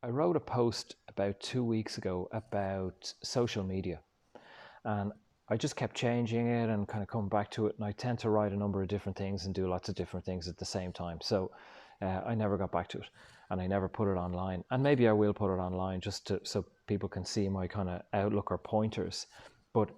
I wrote a post about 2 weeks ago about social media, and I just kept changing it and kind of coming back to it. And I tend to write a number of different things and do lots of different things at the same time. So I never got back to it, and I never put it online. And maybe I will put it online just to so people can see my kind of outlook or pointers. But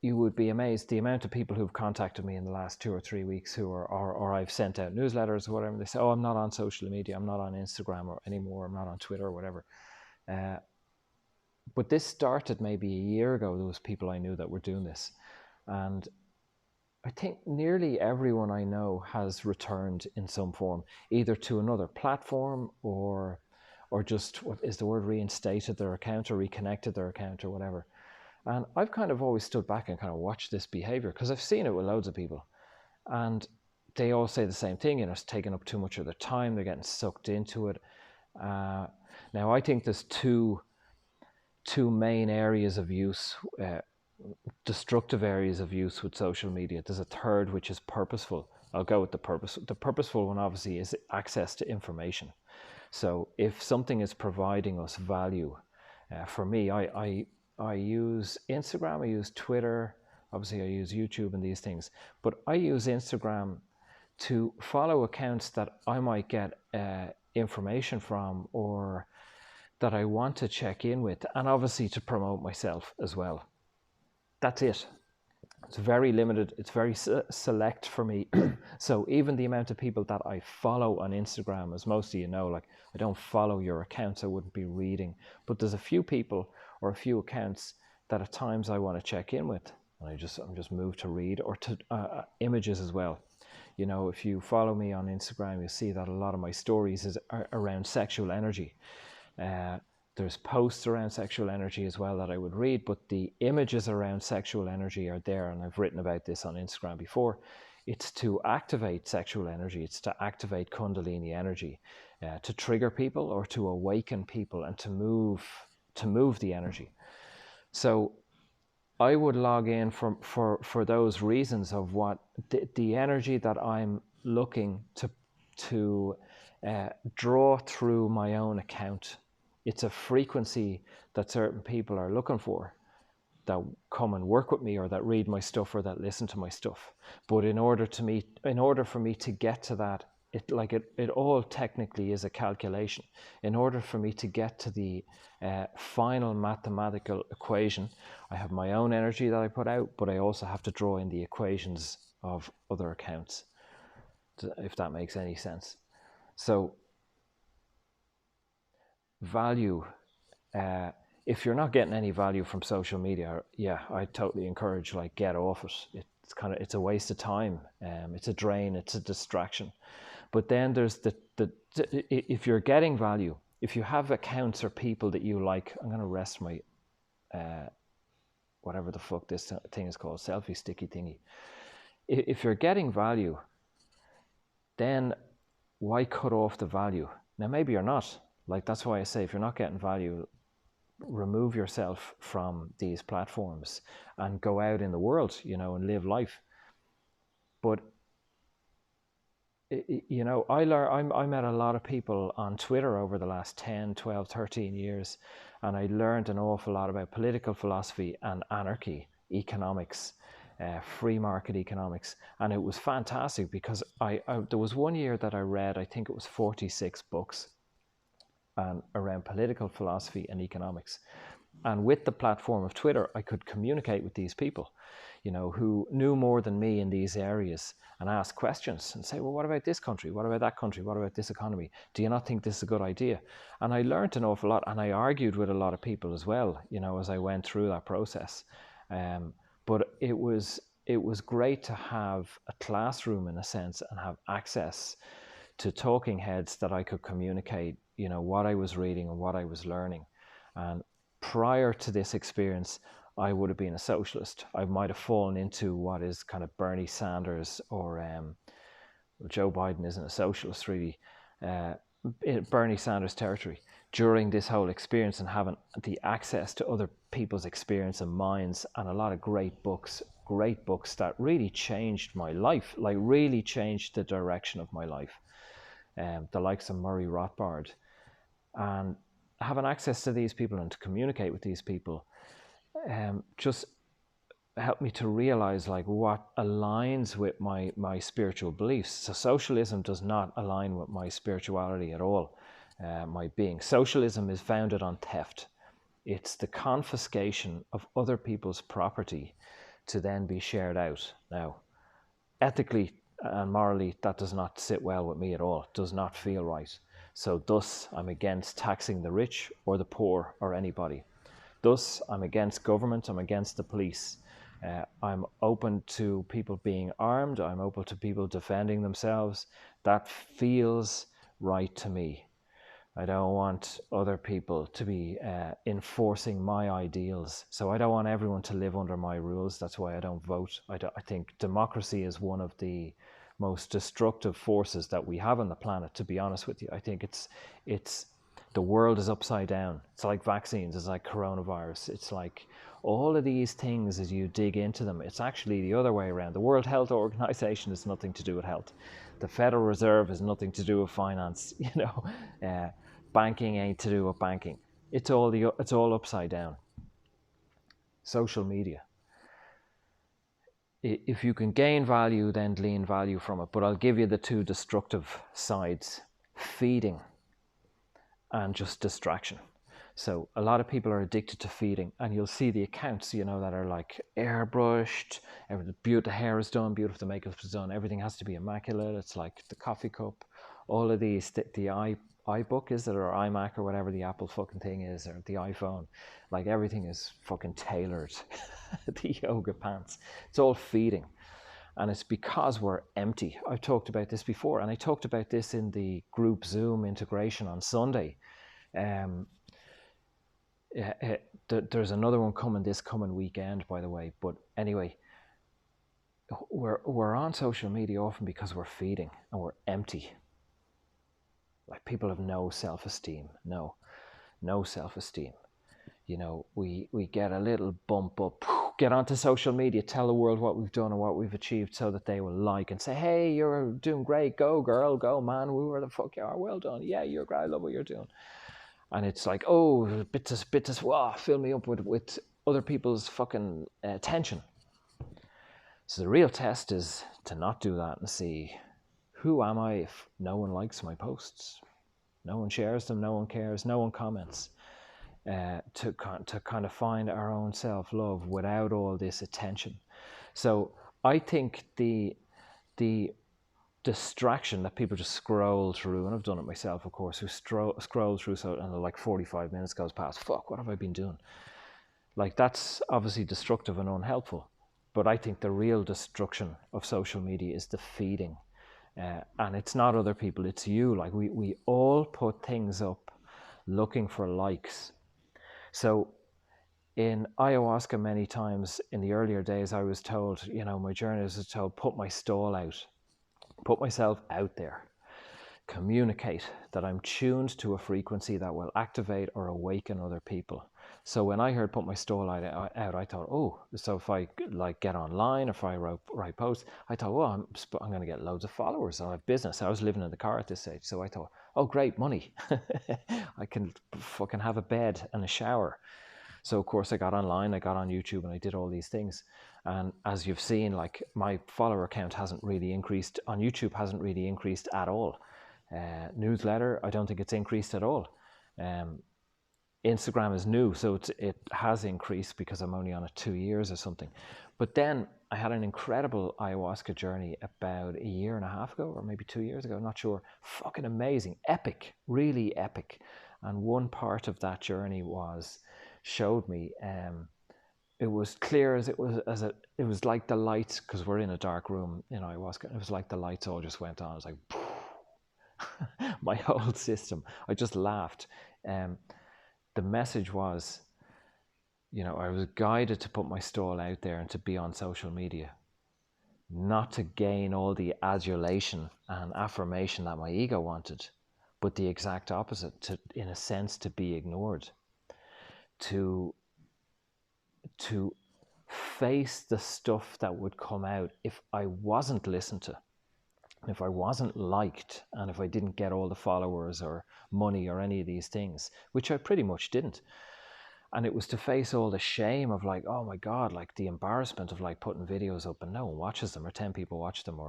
you would be amazed the amount of people who've contacted me in the last 2 or 3 weeks who are, or I've sent out newsletters or whatever. They say, "Oh, I'm not on social media. I'm not on Instagram or anymore. I'm not on Twitter or whatever." Uh, but this started maybe a year ago. There was people I knew that were doing this, and I think nearly everyone I know has returned in some form, either to another platform or just, what is the word, reinstated their account or reconnected their account or whatever. And I've kind of always stood back and kind of watched this behavior because I've seen it with loads of people. And they all say the same thing, it's taking up too much of their time, they're getting sucked into it. Now, I think there's two main areas of use, destructive areas of use with social media. There's a third, which is purposeful. I'll go with the purpose. The purposeful one, obviously, is access to information. So if something is providing us value, for me, I use Instagram, I use Twitter, obviously I use YouTube and these things, but I use Instagram to follow accounts that I might get information from or that I want to check in with, and obviously to promote myself as well. That's it. It's very limited. It's very select for me. So even the amount of people that I follow on Instagram, as most of you know, like, I don't follow your accounts, I wouldn't be reading. But there's a few people or a few accounts that at times I want to check in with, and I'm just moved to read, or to images as well. If you follow me on Instagram, you see that a lot of my stories are around sexual energy. There's posts around sexual energy as well that I would read, but the images around sexual energy are there, and I've written about this on Instagram before. It's to activate sexual energy. It's to activate Kundalini energy, to trigger people or to awaken people and to move the energy. So I would log in for those reasons of what the energy that I'm looking to draw through my own account. It's a frequency that certain people are looking for, that come and work with me or that read my stuff or that listen to my stuff. But in order for me to get to that, it all technically is a calculation. In order for me to get to the final mathematical equation, I have my own energy that I put out, but I also have to draw in the equations of other accounts, if that makes any sense. So value, if you're not getting any value from social media, yeah, I totally encourage, get off it. It's a waste of time. It's a drain. It's a distraction. But then there's if you're getting value, if you have accounts or people that you like, I'm going to rest my whatever the fuck this thing is called, selfie sticky thingy. If you're getting value, then why cut off the value? Now, maybe you're not. That's why I say, if you're not getting value, remove yourself from these platforms and go out in the world, and live life. But I met a lot of people on Twitter over the last 10, 12, 13 years, and I learned an awful lot about political philosophy and anarchy, economics, free market economics. And it was fantastic because there was one year that I read, I think it was 46 books around political philosophy and economics. And with the platform of Twitter, I could communicate with these people, who knew more than me in these areas, and ask questions and say, well, what about this country? What about that country? What about this economy? Do you not think this is a good idea? And I learned an awful lot, and I argued with a lot of people as well, as I went through that process. But it was great to have a classroom, in a sense, and have access to talking heads that I could communicate, what I was reading and what I was learning. And prior to this experience, I would have been a socialist. I might have fallen into what is kind of Bernie Sanders or Joe Biden isn't a socialist really, Bernie Sanders territory during this whole experience, and having the access to other people's experience and minds, and a lot of great books that really changed my life, really changed the direction of my life. The likes of Murray Rothbard, And having access to these people and to communicate with these people just helped me to realize like what aligns with my spiritual beliefs. So socialism does not align with my spirituality at all, my being. Socialism is founded on theft. It's the confiscation of other people's property to then be shared out. Now, ethically and morally, that does not sit well with me at all. It does not feel right. So thus, I'm against taxing the rich or the poor or anybody. Thus, I'm against government. I'm against the police. I'm open to people being armed. I'm open to people defending themselves. That feels right to me. I don't want other people to be enforcing my ideals. So I don't want everyone to live under my rules. That's why I don't vote. I think democracy is one of the most destructive forces that we have on the planet, to be honest with you. I think it's the world is upside down. It's like vaccines. It's like coronavirus. It's like all of these things, as you dig into them, it's actually the other way around. The World Health Organization has nothing to do with health. The Federal Reserve has nothing to do with finance. Banking ain't to do with banking. It's all upside down. Social media. If you can gain value, then glean value from it. But I'll give you the two destructive sides: feeding and just distraction. So a lot of people are addicted to feeding, and you'll see the accounts, that are like airbrushed, the hair is done, beautiful, the makeup is done, everything has to be immaculate. It's like the coffee cup, all of these, the iBook is it, or iMac, or whatever the Apple fucking thing is, or the iPhone, like everything is fucking tailored. The yoga pants, it's all feeding. And it's because we're empty. I've talked about this before, and I talked about this in the group Zoom integration on Sunday. There's another one coming this coming weekend, by the way. But anyway, we're on social media often because we're feeding and we're empty. Like, people have no self-esteem. No self-esteem. We get a little bump up, get onto social media, tell the world what we've done and what we've achieved so that they will like and say, hey, you're doing great, go girl, go man, whoever the fuck you are, well done, yeah, you're great, I love what you're doing. And it's like, oh, bit wow, fill me up with other people's fucking attention. So the real test is to not do that and see, who am I if no one likes my posts? No one shares them, no one cares, no one comments. To kind of find our own self-love without all this attention. So I think the distraction that people just scroll through, and I've done it myself, of course, who scroll through, so and like 45 minutes goes past, fuck, what have I been doing? Like, that's obviously destructive and unhelpful. But I think the real destruction of social media is the feeding. And it's not other people, it's you. Like, we all put things up looking for likes. So in ayahuasca, many times in the earlier days, I was told, my journey was told, put my stall out, put myself out there, communicate that I'm tuned to a frequency that will activate or awaken other people. So when I heard put my stall out, I thought, oh, so if I like get online, if I write posts, I thought, well, I'm going to get loads of followers. I have business. I was living in the car at this stage. So I thought, oh, great, money. I can fucking have a bed and a shower. So of course I got online, I got on YouTube, and I did all these things. And as you've seen, like, my follower count hasn't really increased on YouTube, hasn't really increased at all. Newsletter, I don't think it's increased at all. Instagram is new, so it has increased because I'm only on it 2 years or something. But then I had an incredible ayahuasca journey about a year and a half ago, or maybe 2 years ago, I'm not sure. Fucking amazing, epic, really epic. And one part of that journey showed me, it was clear as it was like the lights, because we're in a dark room in ayahuasca, and it was like the lights all just went on. It was like my whole system. I just laughed. The message was, I was guided to put my stall out there and to be on social media, not to gain all the adulation and affirmation that my ego wanted, but the exact opposite, to, in a sense, to be ignored, to face the stuff that would come out if I wasn't listened to. if I wasn't liked, and if I didn't get all the followers or money or any of these things, which I pretty much didn't. And it was to face all the shame of like, oh my God, like the embarrassment of like putting videos up and no one watches them or 10 people watch them,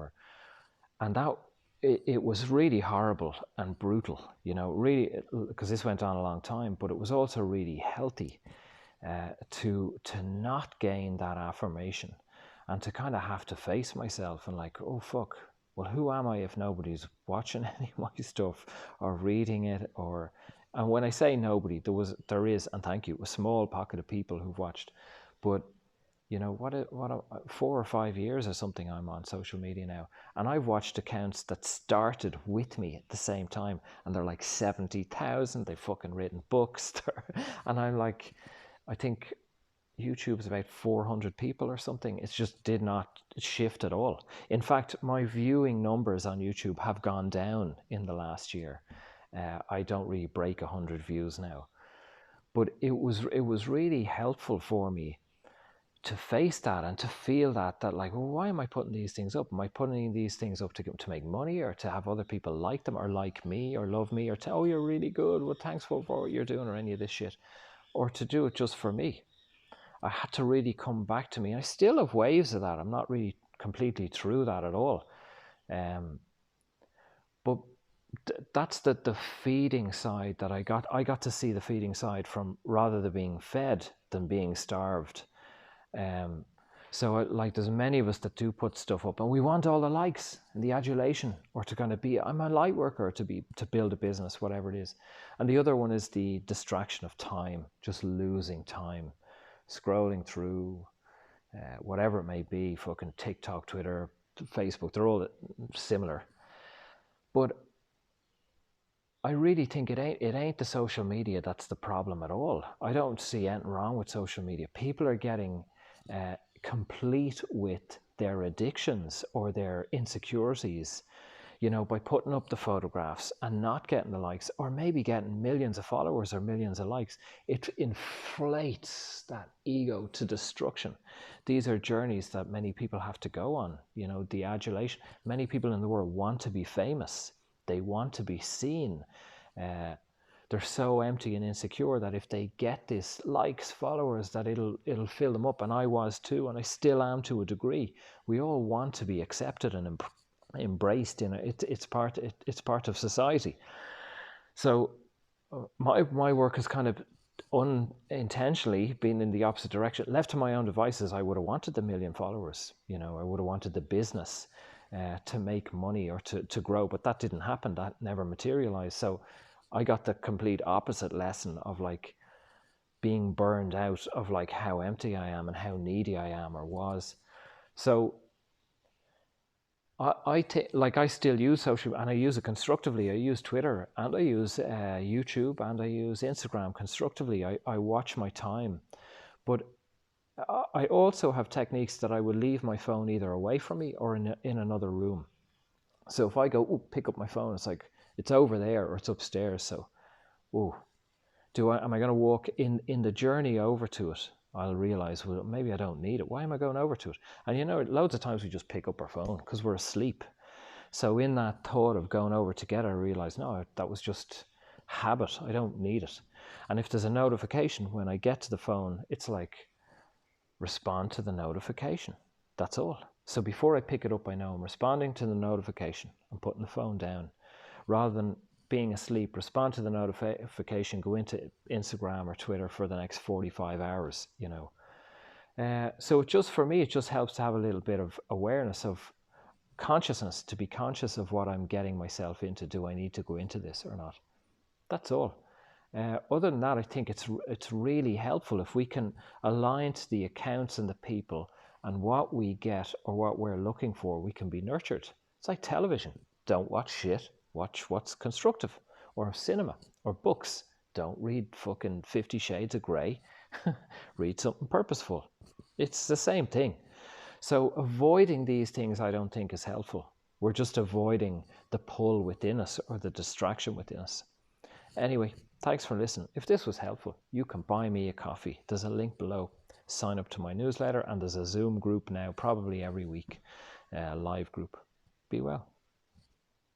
and that, it was really horrible and brutal, really, because this went on a long time, but it was also really healthy to not gain that affirmation and to kind of have to face myself and like, oh fuck, well, who am I if nobody's watching any of my stuff or reading it? And when I say nobody, there is, and thank you, a small pocket of people who've watched, but 4 or 5 years or something I'm on social media now, and I've watched accounts that started with me at the same time, and they're like 70,000. They've fucking written books, and I'm like, I think YouTube's about 400 people or something. It just did not shift at all. In fact, my viewing numbers on YouTube have gone down in the last year. I don't really break 100 views now, but it was really helpful for me to face that and to feel that like, well, why am I putting these things up? Am I putting these things up to make money, or to have other people like them or like me or love me, or to, oh, you're really good, well, thanks for what you're doing, or any of this shit, or to do it just for me? I had to really come back to me. I still have waves of that. I'm not really completely through that at all. But that's the feeding side that I got to see the feeding side from, rather than being fed than being starved. So like, there's many of us that do put stuff up and we want all the likes and the adulation, or to kind of be, I'm a light worker, to build a business, whatever it is. And the other one is the distraction of time, just losing time, scrolling through whatever it may be, fucking TikTok, Twitter, Facebook, they're all similar. But I really think it ain't the social media that's the problem at all. I don't see anything wrong with social media. People are getting complete with their addictions or their insecurities, by putting up the photographs and not getting the likes, or maybe getting millions of followers or millions of likes. It inflates that ego to destruction. These are journeys that many people have to go on, the adulation. Many people in the world want to be famous. They want to be seen. They're so empty and insecure that if they get this likes, followers, that it'll fill them up. And I was too, and I still am to a degree. We all want to be accepted and embraced. It's part of society. So my work has kind of unintentionally been in the opposite direction. Left to my own devices, I would have wanted the million followers. I would have wanted the business to make money or to grow, but that didn't happen. That never materialized. So I got the complete opposite lesson of like being burned out, of like how empty I am and how needy I am or was. So I still use social, and I use it constructively. I use Twitter, and I use YouTube, and I use Instagram constructively. I watch my time, but I also have techniques that I will leave my phone either away from me or in another room. So if I go, pick up my phone, it's like, it's over there or it's upstairs. So, am I going to walk in the journey over to it? I'll realize, well, maybe I don't need it. Why am I going over to it? And loads of times we just pick up our phone because we're asleep. So in that thought of going over to get it, I realize, no, that was just habit. I don't need it. And if there's a notification when I get to the phone, it's like, respond to the notification. That's all. So before I pick it up, I know I'm responding to the notification. I'm putting the phone down. Rather than being asleep, respond to the notification, go into Instagram or Twitter for the next 45 hours, So for me, it just helps to have a little bit of awareness, of consciousness, to be conscious of what I'm getting myself into. Do I need to go into this or not? That's all. Other than that, I think it's really helpful if we can align to the accounts and the people and what we get or what we're looking for. We can be nurtured. It's like television. Don't watch shit. Watch what's constructive, or cinema, or books. Don't read fucking 50 Shades of Grey. Read something purposeful. It's the same thing. So avoiding these things, I don't think is helpful. We're just avoiding the pull within us or the distraction within us. Anyway, thanks for listening. If this was helpful, you can buy me a coffee. There's a link below. Sign up to my newsletter, and there's a Zoom group now, probably every week, live group. Be well.